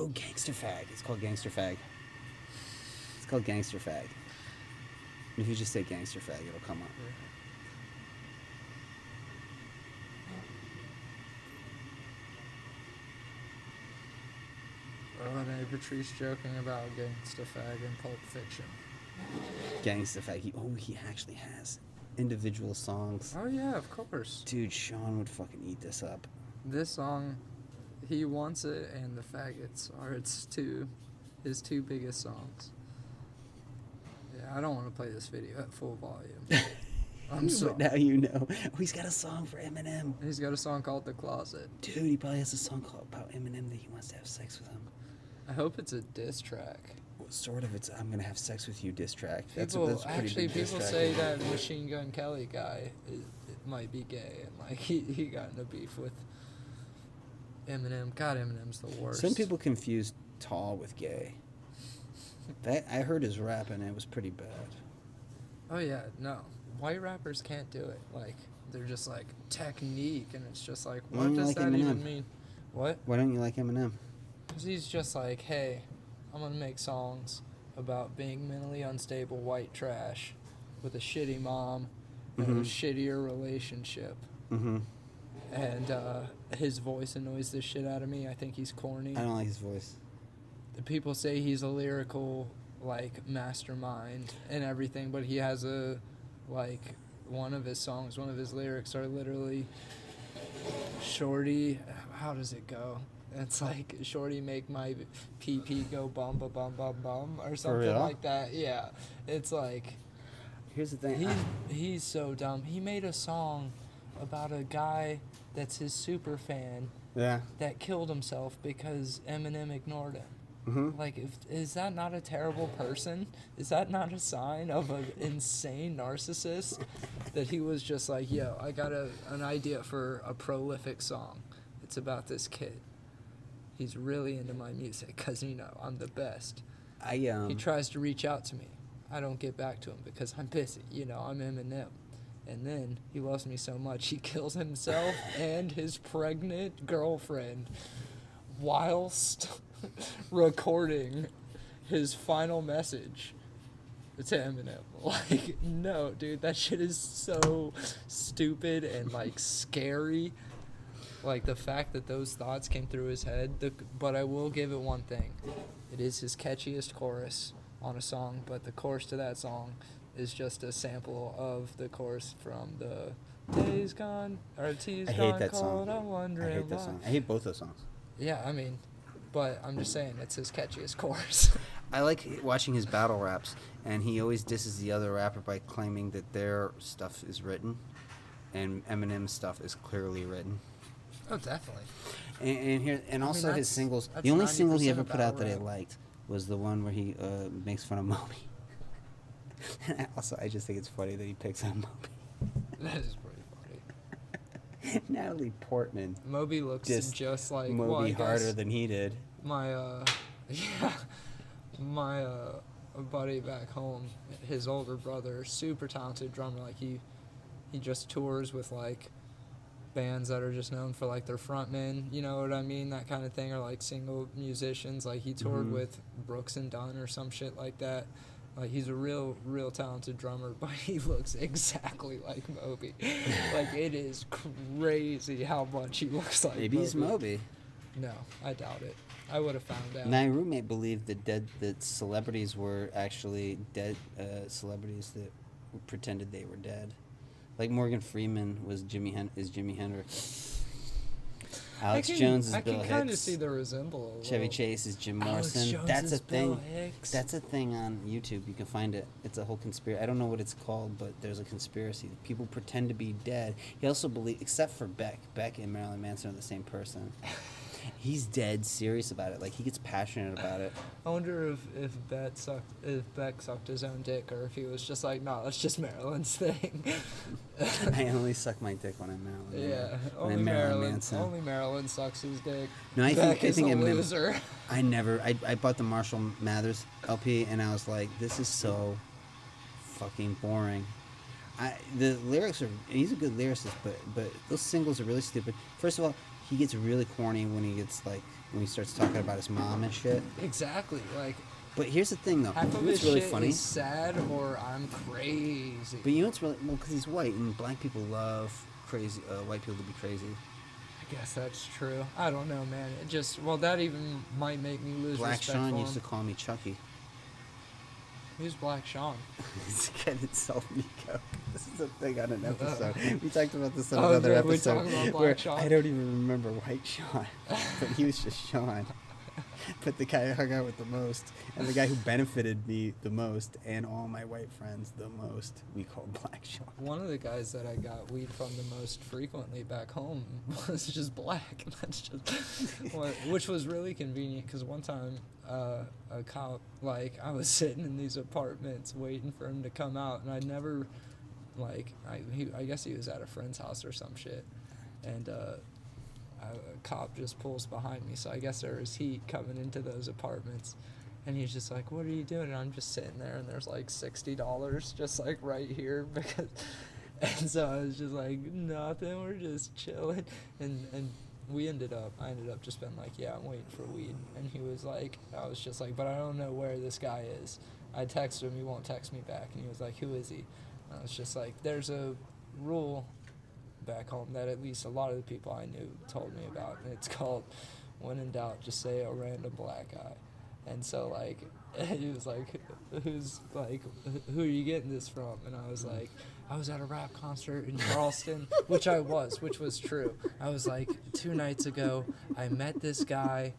Oh, Gangster Fag. It's called Gangster Fag. It's called Gangster Fag. If you just say Gangster Fag, it'll come up. Rene Patrice joking about Gangsta Fag in Pulp Fiction. Gangsta Fag. He actually has individual songs. Oh yeah, of course. Dude, Sean would fucking eat this up. This song, he wants it, and the Faggots are his two biggest songs. Yeah, I don't want to play this video at full volume. I'm sorry. But now you know. Oh, he's got a song for Eminem. He's got a song called The Closet. Dude, he probably has a song called about Eminem that he wants to have sex with him. I hope it's a diss track. Well, sort of. It's I'm gonna have sex with you diss track. People that's a pretty big diss track. say that Machine Gun Kelly guy it might be gay, and like he got in a beef with Eminem. God, Eminem's the worst. Some people confuse tall with gay. That I heard his rap and it was pretty bad. Oh yeah, no. White rappers can't do it. Like they're just like technique, and it's just like, what does that even mean? What? Why don't you like Eminem? Because he's just like, hey, I'm gonna make songs about being mentally unstable white trash with a shitty mom and a shittier relationship. Mm-hmm. And his voice annoys the shit out of me. I think he's corny. I don't like his voice. People say he's a lyrical, like, mastermind and everything, but he has one of his songs, one of his lyrics are literally, Shorty, how does it go? It's like, Shorty make my pee-pee go bum ba bum bum bum or something like that. Yeah. It's like... Here's the thing. He's so dumb. He made a song about a guy that's his super fan that killed himself because Eminem ignored him. Mm-hmm. Like, is that not a terrible person? Is that not a sign of an insane narcissist? That he was just like, yo, I got an idea for a prolific song. It's about this kid. He's really into my music because, I'm the best. He tries to reach out to me. I don't get back to him because I'm busy. I'm Eminem. And then he loves me so much, he kills himself and his pregnant girlfriend whilst recording his final message to Eminem. Like, no, dude, that shit is so stupid and, like, scary. Like, the fact that those thoughts came through his head. But I will give it one thing. It is his catchiest chorus on a song, but the chorus to that song is just a sample of the chorus from the Days Gone, or T's Gone Cold, I'm wondering I hate that song. I hate both those songs. Yeah, I mean, but I'm just saying, it's his catchiest chorus. I like watching his battle raps, and he always disses the other rapper by claiming that their stuff is written, and Eminem's stuff is clearly written. Oh, definitely. And also his singles. The only single he ever put out that I liked was the one where he makes fun of Moby. Also, I just think it's funny that he picks on Moby. That is pretty funny. Natalie Portman. Moby looks just like Moby harder than he did. My buddy back home, his older brother, super talented drummer. Like he just tours with like bands that are just known for like their frontmen, you know what I mean, that kind of thing, or like single musicians. Like he toured with Brooks and Dunn or some shit like that. Like he's a real talented drummer, but he looks exactly like Moby. Like it is crazy how much he looks like Maybe he's Moby. No, I doubt it. I would have found out. My roommate believed that celebrities were actually dead celebrities that pretended they were dead. Like Morgan Freeman was Jimi Hendrix. Alex Jones is Bill Hicks. I can kind of see the resemblance. Chevy Chase is Jim Morrison. That's a thing. That's a thing on YouTube. You can find it. It's a whole conspiracy. I don't know what it's called, but there's a conspiracy. People pretend to be dead. He also believes, except for Beck. Beck and Marilyn Manson are the same person. He's dead serious about it. Like he gets passionate about it. I wonder if Beck sucked his own dick, or if he was just like, no, that's just Marilyn's thing. I only suck my dick when I'm Marilyn. Yeah, only Marilyn. Only Marilyn sucks his dick. No, I think a Eminem, loser. I bought the Marshall Mathers LP and I was like, this is so fucking boring. The lyrics are, he's a good lyricist, but those singles are really stupid. First of all, he gets really corny when he starts talking about his mom and shit. Exactly. Like, but here's the thing, though. half of what's his really shit funny? is sad or I'm crazy. But you know what's really because he's white and black people love crazy white people to be crazy. I guess that's true. I don't know, man. It just that even might make me lose Black respect Sean for used him. to call me Chucky. Who's Black Sean? It's kind of self-Nico. This is a thing on an episode. We talked about this on Oh, another yeah, we episode. talked about Black where Sean. I don't even remember White Sean, but he was just Sean. But the guy I hung out with the most, and the guy who benefited me the most, and all my white friends the most, we called Black Sean. One of the guys that I got weed from the most frequently back home was just black. That's just, which was really convenient because one time a cop, like, I was sitting in these apartments waiting for him to come out, and I never, like, I guess he was at a friend's house or some shit, and a cop just pulls behind me, so I guess there was heat coming into those apartments, and he's just like, what are you doing? And I'm just sitting there, and there's like $60 just like right here, because, and so I was just like, nothing, we're just chilling, and I ended up just being like, yeah, I'm waiting for weed, and he was like, I was just like, but I don't know where this guy is. I texted him, he won't text me back, and he was like, who is he? And I was just like, there's a rule back home that at least a lot of the people I knew told me about, and it's called, when in doubt, just say a random black guy. And so, like, he was like, who are you getting this from? And I was like, I was at a rap concert in Charleston, which was true. I was like, 2 nights ago, I met this guy.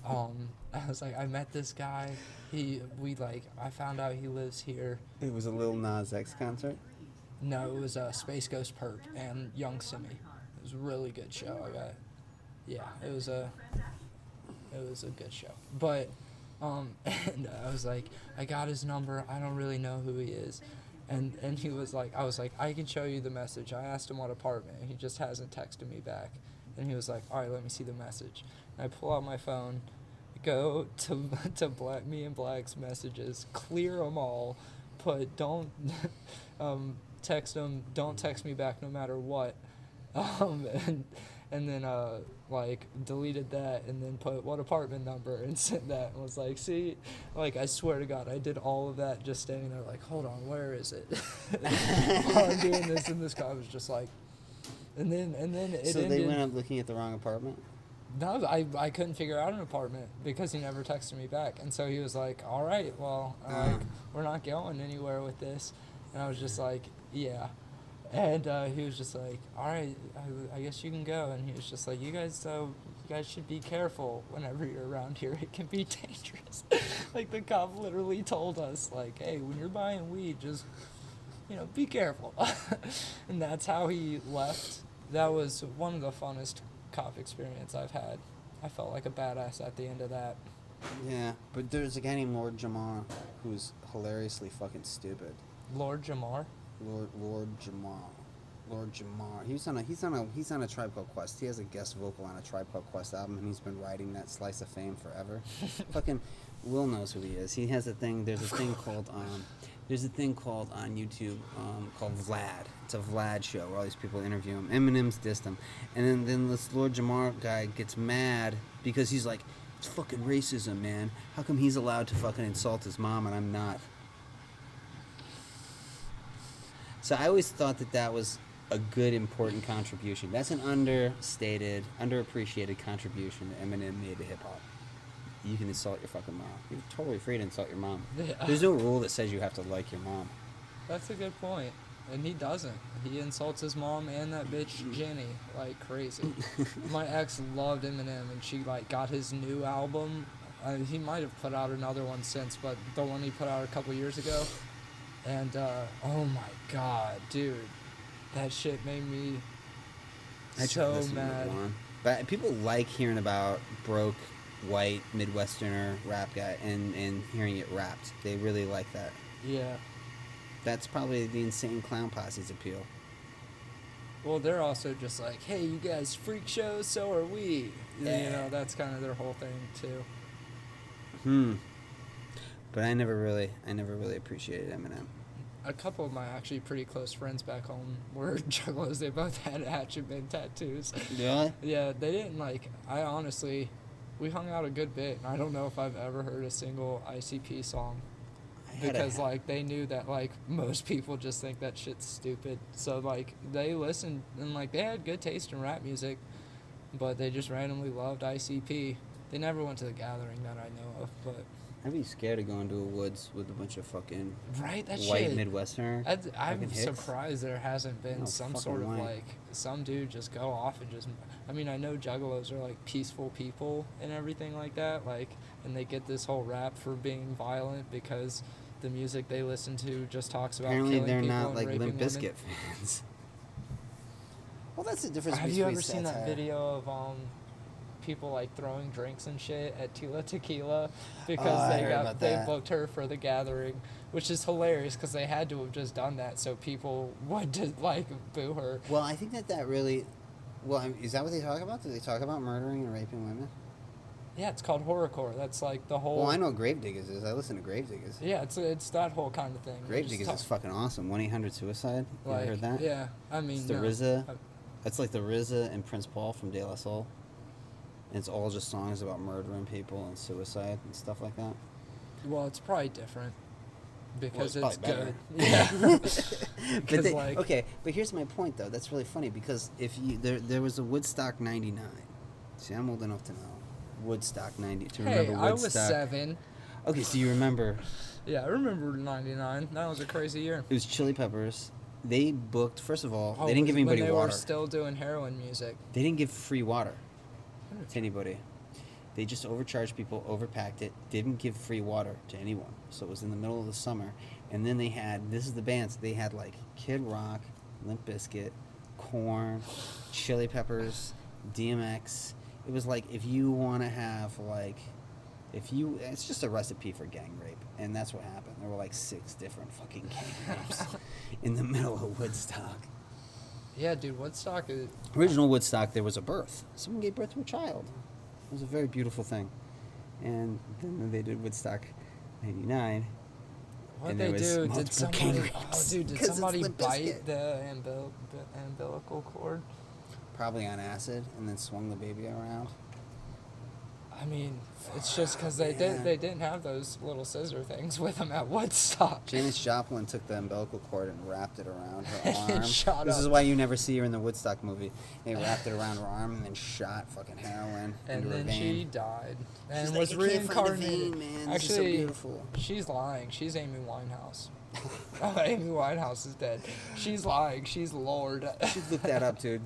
I met this guy. I found out he lives here. It was a Lil Nas X concert? No, it was Space Ghost Perp and Young Simi. It was a really good show. It was a good show. But, and I was like, I got his number. I don't really know who he is. And he was like, I was like, I can show you the message. I asked him what apartment. He just hasn't texted me back. And he was like, all right, let me see the message. And I pull out my phone, go to me and Black's messages, clear them all, put don't text him, don't text me back no matter what, and then like deleted that, and then put what apartment number and sent that, and was like, see, like, I swear to God, I did all of that just standing there like, hold on, where is it? While I'm doing this, and this guy was just like, and then it so ended. they went up looking at the wrong apartment? No, I couldn't figure out an apartment because he never texted me back, and so he was like, all right, well, like, we're not going anywhere with this, and I was just like, yeah. And he was just like, all right, I guess you can go. And he was just like, you guys should be careful whenever you're around here. It can be dangerous. Like, the cop literally told us, like, hey, when you're buying weed, just, be careful. And that's how he left. That was one of the funnest cop experience I've had. I felt like a badass at the end of that. Yeah, but there's a guy named Lord Jamar who's hilariously fucking stupid. Lord Jamar? Lord Jamar. He's on a Tribe Called Quest. He has a guest vocal on a Tribe Called Quest album, and he's been riding that slice of fame forever. Fucking Will knows who he is. He has a thing. There's a thing called on YouTube called Vlad. It's a Vlad show where all these people interview him. Eminem's dissed him, and then this Lord Jamar guy gets mad because he's like, it's fucking racism, man. How come he's allowed to fucking insult his mom and I'm not? So I always thought that was a good, important contribution. That's an understated, underappreciated contribution that Eminem made to hip-hop. You can insult your fucking mom. You're totally free to insult your mom. Yeah. There's no rule that says you have to like your mom. That's a good point. And he doesn't. He insults his mom and that bitch Jenny like crazy. My ex loved Eminem, and she like got his new album. He might have put out another one since, but the one he put out a couple years ago. And oh my god, dude, that shit made me so mad. But people like hearing about broke, white, Midwesterner rap guy and hearing it rapped. They really like that. Yeah. That's probably the Insane Clown Posse's appeal. Well, they're also just like, hey, you guys freak shows, so are we. Yeah. That's kind of their whole thing too. But I never really appreciated Eminem. a couple of my actually pretty close friends back home were juggalos. They both had hatchet men tattoos. Yeah. Yeah, they didn't like. I honestly, we hung out a good bit. And I don't know if I've ever heard a single ICP song because like they knew that like most people just think that shit's stupid. So like they listened and like they had good taste in rap music, but they just randomly loved ICP. They never went to the gathering that I know of, but. I'd be scared of going to a woods with a bunch of fucking Right, that white shit. Midwesterner. I'm surprised there hasn't been some sort of like some dude just go off and just. I mean, I know juggalos are like peaceful people and everything like that, like, and they get this whole rap for being violent because the music they listen to just talks about Apparently killing they're people not and like raping Limp women. Bizkit fans. Well, that's the difference. Have you ever seen that video of people like throwing drinks and shit at Tila Tequila because they booked her for the gathering, which is hilarious because they had to have just done that so people would like boo her. Well, I think that really, is that what they talk about? Do they talk about murdering and raping women? Yeah, it's called horrorcore. That's like the whole. Well, I know what Gravediggers is. I listen to Gravediggers. Yeah, it's that whole kind of thing. Gravediggers is fucking awesome. 1-800-SUICIDE. You like, ever heard that? Yeah, I mean, it's the RZA. It's like the RZA and Prince Paul from De La Soul. And it's all just songs about murdering people and suicide and stuff like that. Well, it's probably different because it's good. Yeah. Like, okay, but here's my point though. That's really funny because if you there was a Woodstock '99. See, I'm old enough to know Woodstock '90 to remember Woodstock. I was 7. Okay, so you remember? Yeah, I remember '99. That was a crazy year. It was Chili Peppers. They booked. First of all, they didn't give anybody water. When they were still doing heroin music. They didn't give free water to anybody. They just overcharged people, overpacked it, didn't give free water to anyone. So it was in the middle of the summer. And then they had, this is the bands, they had like Kid Rock, Limp Bizkit, Korn, Chili Peppers, DMX. It was like if you want to have like, it's just a recipe for gang rape. And that's what happened. There were like 6 different fucking gang rapes in the middle of Woodstock. Yeah, dude, Woodstock is... Original Woodstock, there was a birth. Someone gave birth to a child. It was a very beautiful thing. And then they did Woodstock '99. What they do? Did somebody bite the umbilical cord? Probably on acid, and then swung the baby around. I mean, it's just because they didn't have those little scissor things with them at Woodstock. Janis Joplin took the umbilical cord and wrapped it around her arm. This is why you never see her in the Woodstock movie. They wrapped it around her arm and then shot fucking heroin into her vein. And then she died and was reincarnated. Man. Actually, so beautiful. She's lying. She's Amy Winehouse. Amy Winehouse is dead. She's lying. She's Lord. You should look that up, dude.